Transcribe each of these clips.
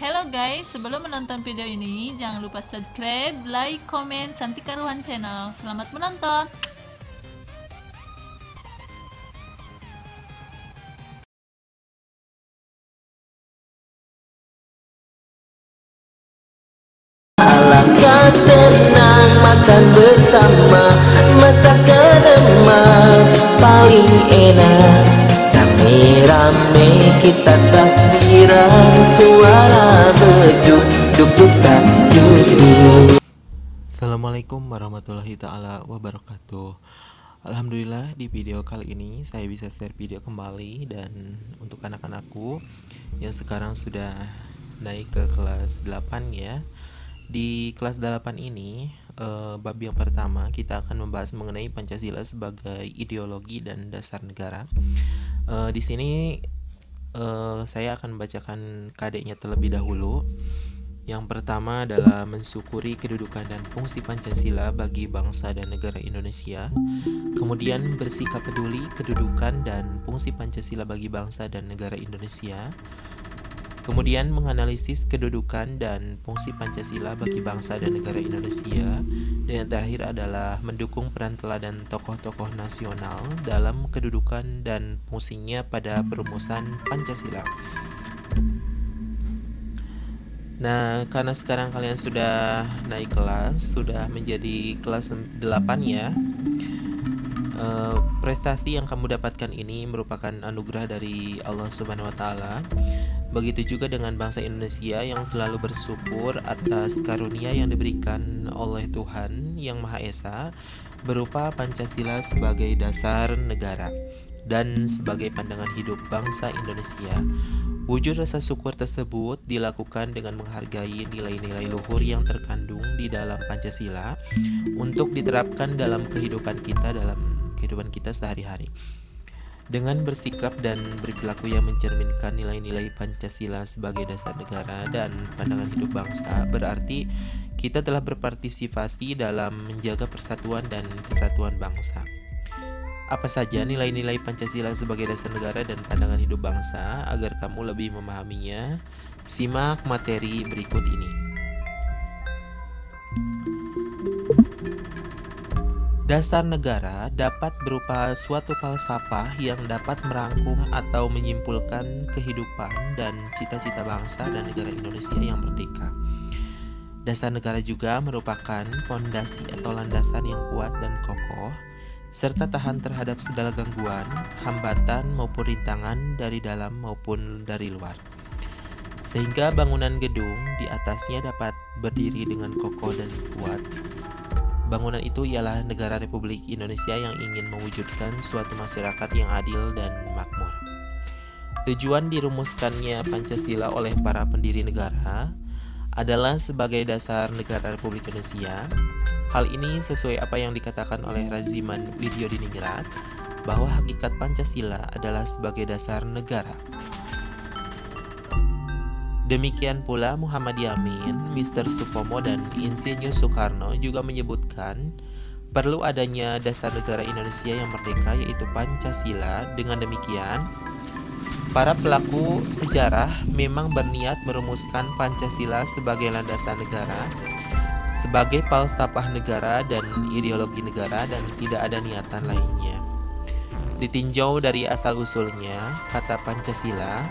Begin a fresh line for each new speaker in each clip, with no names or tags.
Hello guys, sebelum menonton video ini jangan lupa subscribe, like, komen Santi Karuhan Channel. Selamat menonton.
Alangkah senang makan bersama, masakan emak paling enak. Rame-rame kita takbiran, suara beduk, duk-duk tak duk.
Assalamualaikum warahmatullahi ta'ala wabarakatuh. Alhamdulillah di video kali ini saya bisa share video kembali, dan untuk anak-anakku yang sekarang sudah naik ke kelas 8 ya. Di kelas 8 ini bab yang pertama kita akan membahas mengenai Pancasila sebagai ideologi dan dasar negara. Di sini saya akan membacakan KD-nya terlebih dahulu. Yang pertama adalah mensyukuri kedudukan dan fungsi Pancasila bagi bangsa dan negara Indonesia. Kemudian bersikap peduli kedudukan dan fungsi Pancasila bagi bangsa dan negara Indonesia. Kemudian menganalisis kedudukan dan fungsi Pancasila bagi bangsa dan negara Indonesia. Dan yang terakhir adalah mendukung peran teladan tokoh-tokoh nasional dalam kedudukan dan fungsinya pada perumusan Pancasila. Nah, karena sekarang kalian sudah naik kelas, sudah menjadi kelas 8 ya. Prestasi yang kamu dapatkan ini merupakan anugerah dari Allah Subhanahu wa Ta'ala. Begitu juga dengan bangsa Indonesia yang selalu bersyukur atas karunia yang diberikan oleh Tuhan Yang Maha Esa berupa Pancasila sebagai dasar negara dan sebagai pandangan hidup bangsa Indonesia. Wujud rasa syukur tersebut dilakukan dengan menghargai nilai-nilai luhur yang terkandung di dalam Pancasila untuk diterapkan dalam kehidupan kita sehari-hari. Dengan bersikap dan berperilaku yang mencerminkan nilai-nilai Pancasila sebagai dasar negara dan pandangan hidup bangsa, berarti kita telah berpartisipasi dalam menjaga persatuan dan kesatuan bangsa. Apa saja nilai-nilai Pancasila sebagai dasar negara dan pandangan hidup bangsa? Agar kamu lebih memahaminya, simak materi berikut ini. Dasar negara dapat berupa suatu falsafah yang dapat merangkum atau menyimpulkan kehidupan dan cita-cita bangsa dan negara Indonesia yang merdeka. Dasar negara juga merupakan fondasi atau landasan yang kuat dan kokoh, serta tahan terhadap segala gangguan, hambatan maupun rintangan dari dalam maupun dari luar. Sehingga bangunan gedung di atasnya dapat berdiri dengan kokoh dan kuat. Bangunan itu ialah negara Republik Indonesia yang ingin mewujudkan suatu masyarakat yang adil dan makmur. Tujuan dirumuskannya Pancasila oleh para pendiri negara adalah sebagai dasar negara Republik Indonesia. Hal ini sesuai apa yang dikatakan oleh Raziman Widyodiningrat, bahwa hakikat Pancasila adalah sebagai dasar negara. Demikian pula Muhammad Yamin, Mr. Supomo, dan Insinyur Soekarno juga menyebutkan perlu adanya dasar negara Indonesia yang merdeka, yaitu Pancasila. Dengan demikian, para pelaku sejarah memang berniat merumuskan Pancasila sebagai landasan negara, sebagai falsafah negara dan ideologi negara, dan tidak ada niatan lainnya. Ditinjau dari asal-usulnya, kata Pancasila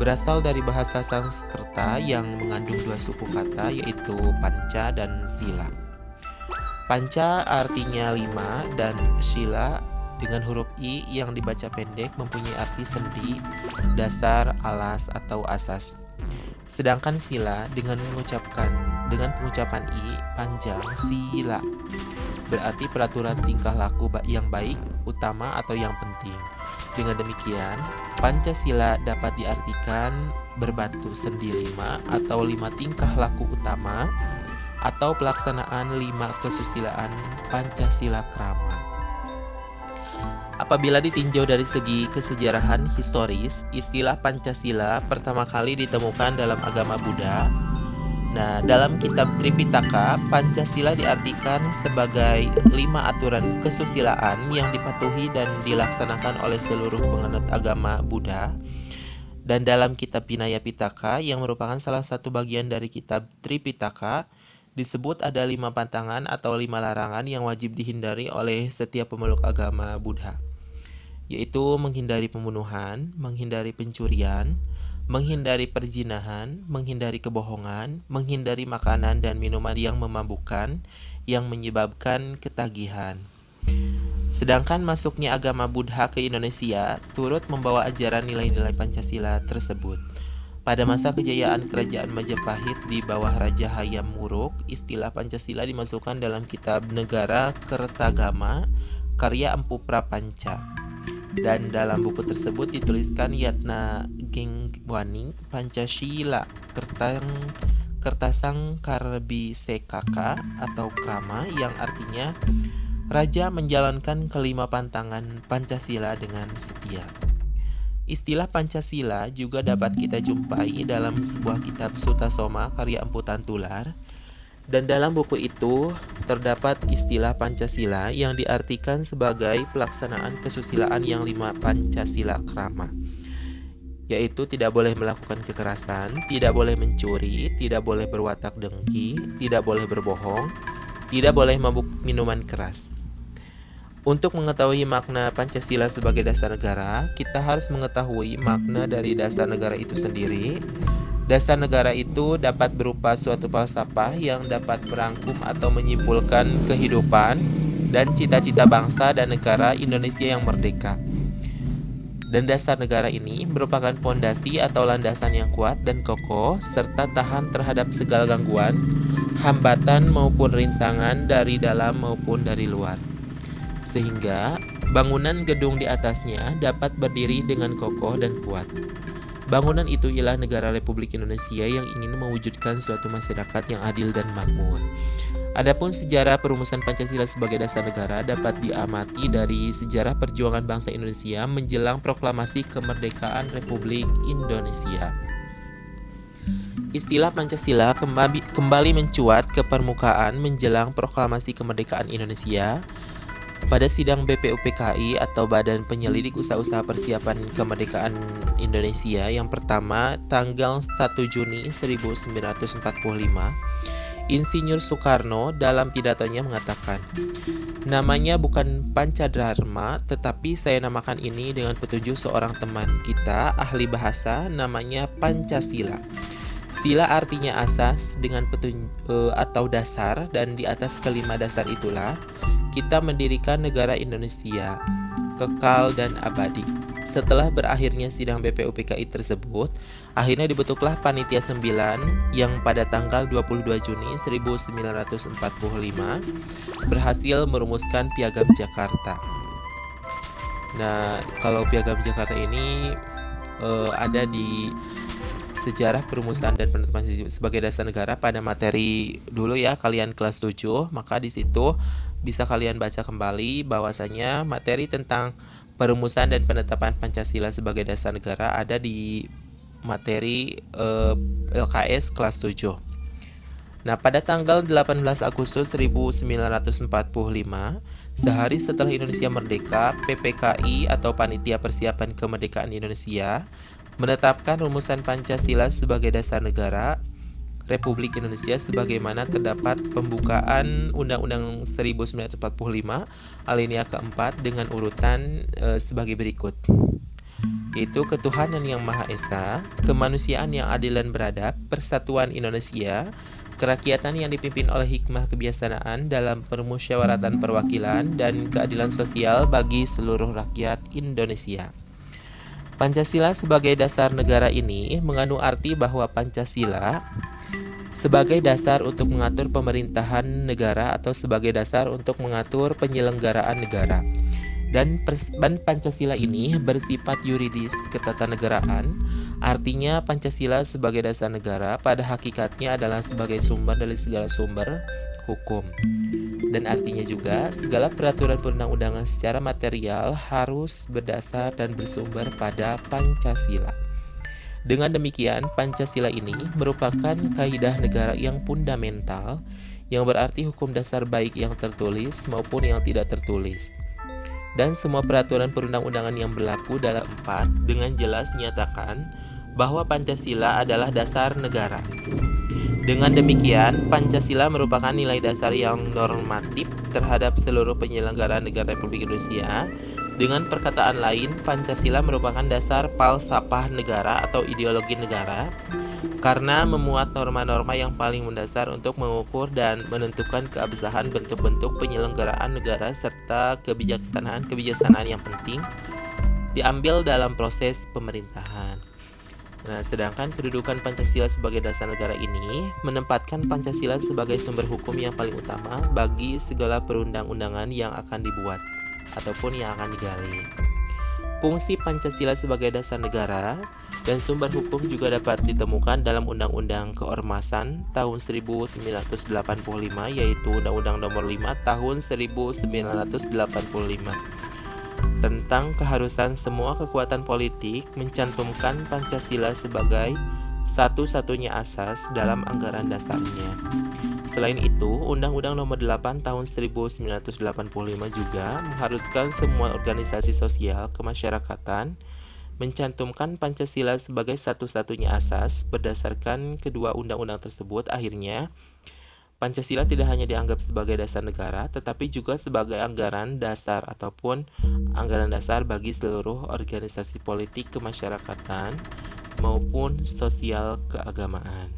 berasal dari bahasa Sanskerta yang mengandung dua suku kata, yaitu panca dan sila. Panca artinya 5 dan sila dengan huruf I yang dibaca pendek mempunyai arti sendi, dasar, alas atau asas. Sedangkan sila dengan pengucapan I panjang, sila berarti peraturan tingkah laku yang baik, utama atau yang penting. Dengan demikian, Pancasila dapat diartikan berbatu sendi 5 atau 5 tingkah laku utama atau pelaksanaan 5 kesusilaan Pancasila Krama. Apabila ditinjau dari segi kesejarahan historis, istilah Pancasila pertama kali ditemukan dalam agama Buddha. Nah, dalam kitab Tripitaka, Pancasila diartikan sebagai 5 aturan kesusilaan yang dipatuhi dan dilaksanakan oleh seluruh penganut agama Buddha. Dan dalam kitab Vinaya Pitaka yang merupakan salah satu bagian dari kitab Tripitaka, disebut ada 5 pantangan atau 5 larangan yang wajib dihindari oleh setiap pemeluk agama Buddha, yaitu menghindari pembunuhan, menghindari pencurian, menghindari perzinahan, menghindari kebohongan, menghindari makanan dan minuman yang memabukkan, yang menyebabkan ketagihan. Sedangkan masuknya agama Buddha ke Indonesia turut membawa ajaran nilai-nilai Pancasila tersebut. Pada masa kejayaan Kerajaan Majapahit di bawah Raja Hayam Wuruk, istilah Pancasila dimasukkan dalam kitab Negara Kertagama karya Empu Prapanca. Dan dalam buku tersebut dituliskan Yatna Genggwani Pancasila Kertasang Karbisekaka atau Krama, yang artinya Raja menjalankan kelima pantangan Pancasila dengan setia. Istilah Pancasila juga dapat kita jumpai dalam sebuah kitab Sutasoma karya Empu Tantular, dan dalam buku itu terdapat istilah Pancasila yang diartikan sebagai pelaksanaan kesusilaan yang 5 Pancasila Krama, yaitu tidak boleh melakukan kekerasan, tidak boleh mencuri, tidak boleh berwatak dengki, tidak boleh berbohong, tidak boleh mabuk minuman keras. Untuk mengetahui makna Pancasila sebagai dasar negara, kita harus mengetahui makna dari dasar negara itu sendiri. Dasar negara itu dapat berupa suatu falsafah yang dapat merangkum atau menyimpulkan kehidupan dan cita-cita bangsa dan negara Indonesia yang merdeka. Dan dasar negara ini merupakan fondasi atau landasan yang kuat dan kokoh serta tahan terhadap segala gangguan, hambatan maupun rintangan dari dalam maupun dari luar. Sehingga bangunan gedung di atasnya dapat berdiri dengan kokoh dan kuat. Bangunan itu ialah negara Republik Indonesia yang ingin mewujudkan suatu masyarakat yang adil dan makmur. Adapun sejarah perumusan Pancasila sebagai dasar negara dapat diamati dari sejarah perjuangan bangsa Indonesia menjelang proklamasi kemerdekaan Republik Indonesia. Istilah Pancasila kembali mencuat ke permukaan menjelang proklamasi kemerdekaan Indonesia pada sidang BPUPKI atau Badan Penyelidik Usaha-Usaha Persiapan Kemerdekaan Indonesia yang pertama tanggal 1 Juni 1945. Insinyur Soekarno dalam pidatonya mengatakan, "Namanya bukan Pancadharma, tetapi saya namakan ini dengan petunjuk seorang teman kita, ahli bahasa, namanya Pancasila. Sila artinya asas dengan atau dasar, dan di atas kelima dasar itulah kita mendirikan negara Indonesia, kekal dan abadi." Setelah berakhirnya sidang BPUPKI tersebut, akhirnya dibentuklah Panitia 9 yang pada tanggal 22 Juni 1945 berhasil merumuskan Piagam Jakarta. Nah, kalau Piagam Jakarta ini ada di sejarah perumusan dan penetapan sebagai dasar negara pada materi dulu ya, kalian kelas 7, maka di situ bisa kalian baca kembali bahwasanya materi tentang perumusan dan penetapan Pancasila sebagai dasar negara ada di materi LKS kelas 7. Nah, pada tanggal 18 Agustus 1945, sehari setelah Indonesia merdeka, PPKI atau Panitia Persiapan Kemerdekaan Indonesia menetapkan rumusan Pancasila sebagai dasar negara Republik Indonesia sebagaimana terdapat pembukaan Undang-Undang 1945 alinea keempat dengan urutan sebagai berikut, yaitu ketuhanan yang Maha Esa, kemanusiaan yang adil dan beradab, persatuan Indonesia, kerakyatan yang dipimpin oleh hikmah kebijaksanaan dalam permusyawaratan perwakilan, dan keadilan sosial bagi seluruh rakyat Indonesia. Pancasila sebagai dasar negara ini mengandung arti bahwa Pancasila sebagai dasar untuk mengatur pemerintahan negara atau sebagai dasar untuk mengatur penyelenggaraan negara. Dan Pancasila ini bersifat yuridis ketatanegaraan, artinya Pancasila sebagai dasar negara pada hakikatnya adalah sebagai sumber dari segala sumber hukum. Dan artinya juga segala peraturan perundang-undangan secara material harus berdasar dan bersumber pada Pancasila. Dengan demikian, Pancasila ini merupakan kaidah negara yang fundamental, yang berarti hukum dasar baik yang tertulis maupun yang tidak tertulis. Dan semua peraturan perundang-undangan yang berlaku dalam 4 dengan jelas menyatakan bahwa Pancasila adalah dasar negara. Dengan demikian, Pancasila merupakan nilai dasar yang normatif terhadap seluruh penyelenggaraan negara Republik Indonesia. Dengan perkataan lain, Pancasila merupakan dasar falsafah negara atau ideologi negara karena memuat norma-norma yang paling mendasar untuk mengukur dan menentukan keabsahan bentuk-bentuk penyelenggaraan negara serta kebijaksanaan yang penting diambil dalam proses pemerintahan. Nah, sedangkan kedudukan Pancasila sebagai dasar negara ini menempatkan Pancasila sebagai sumber hukum yang paling utama bagi segala perundang-undangan yang akan dibuat ataupun yang akan digali. Fungsi Pancasila sebagai dasar negara dan sumber hukum juga dapat ditemukan dalam Undang-Undang Keormasan tahun 1985, yaitu Undang-Undang Nomor 5 tahun 1985. Tentang keharusan semua kekuatan politik mencantumkan Pancasila sebagai satu-satunya asas dalam anggaran dasarnya. Selain itu, Undang-Undang Nomor 8 Tahun 1985 juga mengharuskan semua organisasi sosial kemasyarakatan mencantumkan Pancasila sebagai satu-satunya asas. Berdasarkan kedua undang-undang tersebut, akhirnya Pancasila tidak hanya dianggap sebagai dasar negara, tetapi juga sebagai anggaran dasar ataupun anggaran dasar bagi seluruh organisasi politik kemasyarakatan maupun sosial keagamaan.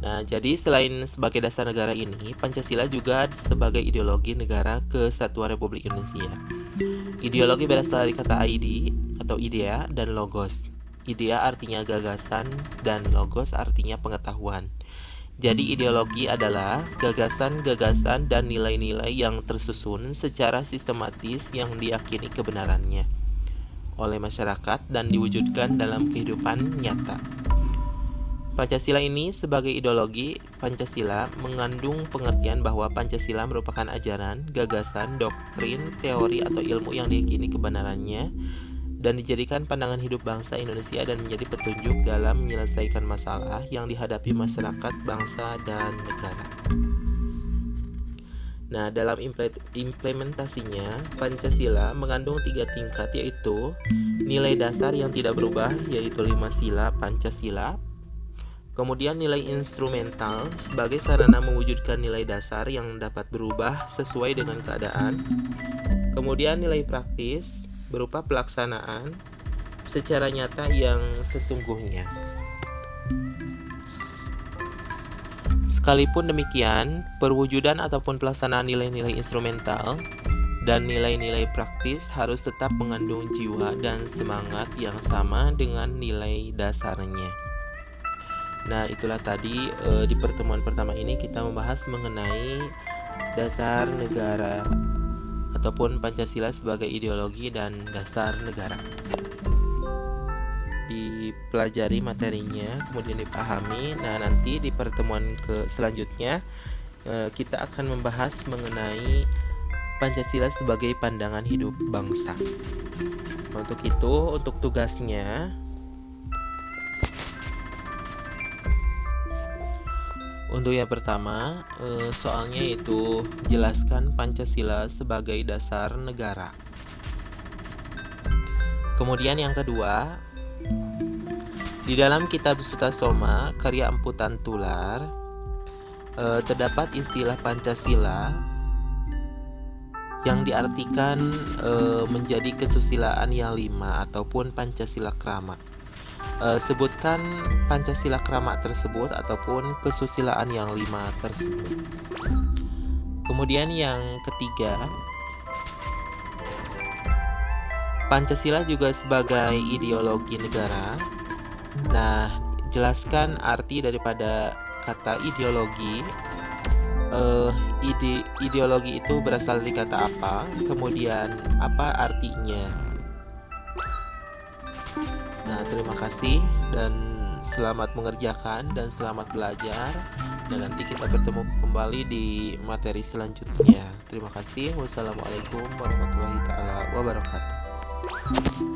Nah, jadi selain sebagai dasar negara ini, Pancasila juga sebagai ideologi negara kesatuan Republik Indonesia. Ideologi berasal dari kata ide atau idea dan logos. Idea artinya gagasan dan logos artinya pengetahuan. Jadi ideologi adalah gagasan-gagasan dan nilai-nilai yang tersusun secara sistematis yang diyakini kebenarannya oleh masyarakat dan diwujudkan dalam kehidupan nyata. Pancasila ini sebagai ideologi, Pancasila mengandung pengertian bahwa Pancasila merupakan ajaran, gagasan, doktrin, teori atau ilmu yang diyakini kebenarannya dan dijadikan pandangan hidup bangsa Indonesia dan menjadi petunjuk dalam menyelesaikan masalah yang dihadapi masyarakat, bangsa, dan negara. Nah, dalam implementasinya, Pancasila mengandung 3 tingkat, yaitu nilai dasar yang tidak berubah, yaitu 5 sila Pancasila. Kemudian nilai instrumental sebagai sarana mewujudkan nilai dasar yang dapat berubah sesuai dengan keadaan. Kemudian nilai praktis berupa pelaksanaan secara nyata yang sesungguhnya. Sekalipun demikian, perwujudan ataupun pelaksanaan nilai-nilai instrumental dan nilai-nilai praktis harus tetap mengandung jiwa dan semangat yang sama dengan nilai dasarnya. Nah, itulah tadi di pertemuan pertama ini kita membahas mengenai dasar negara ataupun Pancasila sebagai ideologi dan dasar negara. Dipelajari materinya, kemudian dipahami. Nah, nanti di pertemuan selanjutnya kita akan membahas mengenai Pancasila sebagai pandangan hidup bangsa. Untuk itu, untuk tugasnya, untuk yang pertama, soalnya yaitu jelaskan Pancasila sebagai dasar negara. Kemudian yang kedua, di dalam kitab Sutasoma karya Empu Tantular terdapat istilah Pancasila yang diartikan menjadi kesusilaan yang 5 ataupun Pancasila Krama. Sebutkan Pancasila Krama tersebut ataupun kesusilaan yang 5 tersebut. Kemudian yang ketiga, Pancasila juga sebagai ideologi negara. Nah, jelaskan arti daripada kata ideologi. Ideologi itu berasal dari kata apa? Kemudian apa artinya? Nah, terima kasih dan selamat mengerjakan dan selamat belajar. Dan nanti kita bertemu kembali di materi selanjutnya. Terima kasih. Wassalamualaikum warahmatullahi wabarakatuh.